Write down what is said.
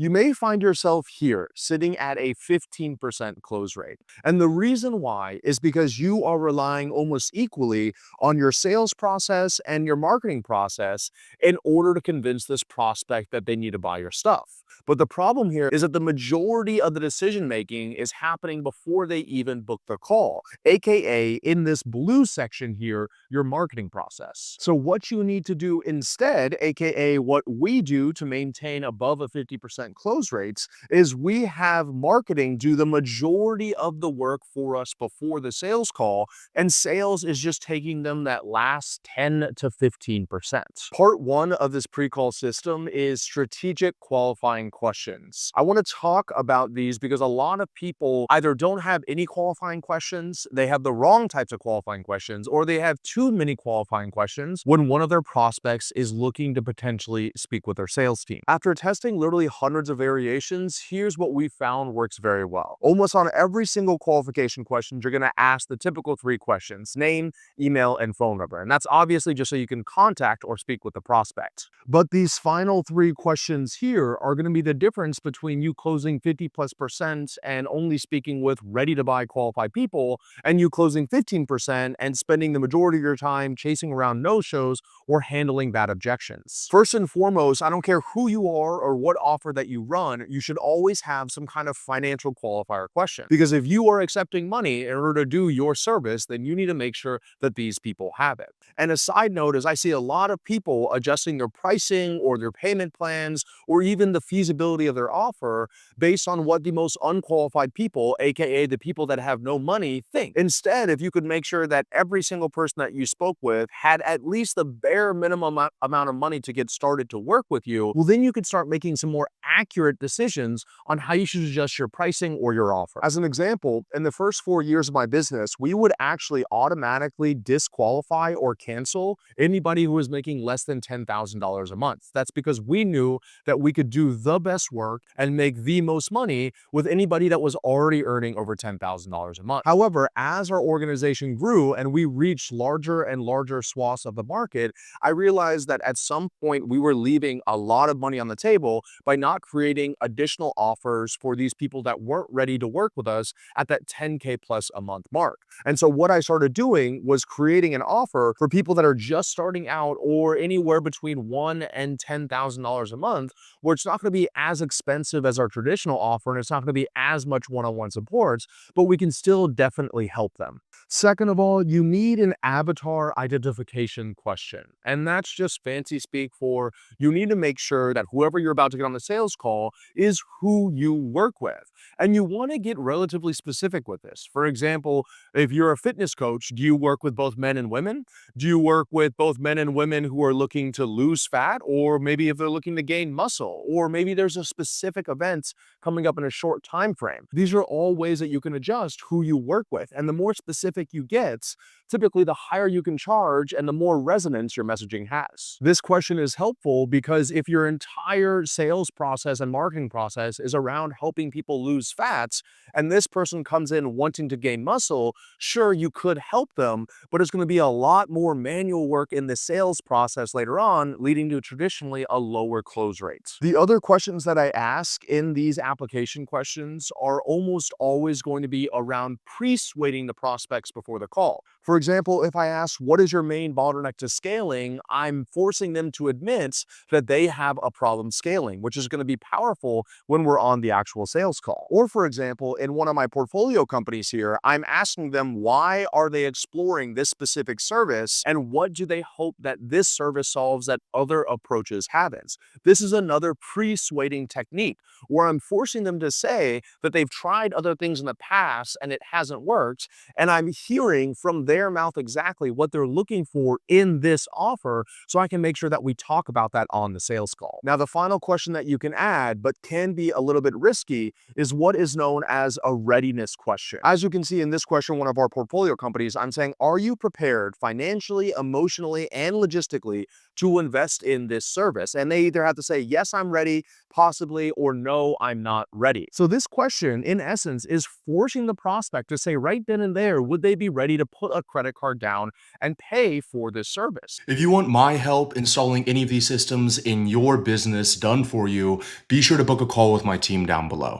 you may find yourself here sitting at a 15% close rate. And the reason why is because you are relying almost equally on your sales process and your marketing process in order to convince this prospect that they need to buy your stuff. But the problem here is that the majority of the decision making is happening before they even book the call, aka in this blue section here, your marketing process. So what you need to do instead, aka what we do to maintain above a 50% close rates, is we have marketing do the majority of the work for us before the sales call, and sales is just taking them that last 10 to 15%. Part one of this pre-call system is strategic qualifying questions. I want to talk about these because a lot of people either don't have any qualifying questions, they have the wrong types of qualifying questions, or they have too many qualifying questions when one of their prospects is looking to potentially speak with their sales team. After testing literally hundreds of variations, here's what we found works very well. Almost on every single qualification question, you're going to ask the typical three questions: name, email, and phone number. And that's obviously just so you can contact or speak with the prospect. But these final three questions here are going to be the difference between you closing 50+% and only speaking with ready to buy qualified people, and you closing 15% and spending the majority of your time chasing around no-shows or handling bad objections. First and foremost, I don't care who you are or what offer that you run, you should always have some kind of financial qualifier question. Because if you are accepting money in order to do your service, then you need to make sure that these people have it. And a side note is I see a lot of people adjusting their pricing or their payment plans or even the feasibility of their offer based on what the most unqualified people, aka the people that have no money, think. Instead, if you could make sure that every single person that you spoke with had at least the bare minimum amount of money to get started to work with you, well, then you could start making some more accurate decisions on how you should adjust your pricing or your offer. As an example, in the first 4 years of my business, we would actually automatically disqualify or cancel anybody who was making less than $10,000 a month. That's because we knew that we could do the best work and make the most money with anybody that was already earning over $10,000 a month. However, as our organization grew and we reached larger and larger swaths of the market, I realized that at some point we were leaving a lot of money on the table by not creating additional offers for these people that weren't ready to work with us at that 10K plus a month mark. And so what I started doing was creating an offer for people that are just starting out or anywhere between $1,000 and $10,000 a month, where it's not going to be as expensive as our traditional offer and it's not going to be as much one-on-one support, but we can still definitely help them. Second of all, you need an avatar identification question. And that's just fancy speak for you need to make sure that whoever you're about to get on the sales call is who you work with. And you want to get relatively specific with this. For example, if you're a fitness coach, do you work with both men and women? Do you work with both men and women who are looking to lose fat, or maybe if they're looking to gain muscle, or maybe there's a specific event coming up in a short time frame? These are all ways that you can adjust who you work with. And the more specific you get, typically the higher you can charge and the more resonance your messaging has. This question is helpful because if your entire sales process and marketing process is around helping people lose fats, and this person comes in wanting to gain muscle, sure, you could help them, but it's going to be a lot more manual work in the sales process later on, leading to traditionally a lower close rate. The other questions that I ask in these application questions are almost always going to be around persuading the prospects before the call. For example, if I ask, what is your main bottleneck to scaling? I'm forcing them to admit that they have a problem scaling, which is going to be powerful when we're on the actual sales call. Or for example, in one of my portfolio companies here, I'm asking them why are they exploring this specific service and what do they hope that this service solves that other approaches haven't. This is another persuading technique where I'm forcing them to say that they've tried other things in the past and it hasn't worked, and I'm hearing from their mouth exactly what they're looking for in this offer so I can make sure that we talk about that on the sales call. Now, the final question that you can add, but can be a little bit risky, is what is known as a readiness question. As you can see in this question, one of our portfolio companies, I'm saying, are you prepared financially, emotionally, and logistically to invest in this service? And they either have to say, yes, I'm ready, possibly, or no, I'm not ready. So this question, in essence, is forcing the prospect to say right then and there, would they be ready to put a credit card down and pay for this service. If you want my help installing any of these systems in your business done for you, be sure to book a call with my team down below.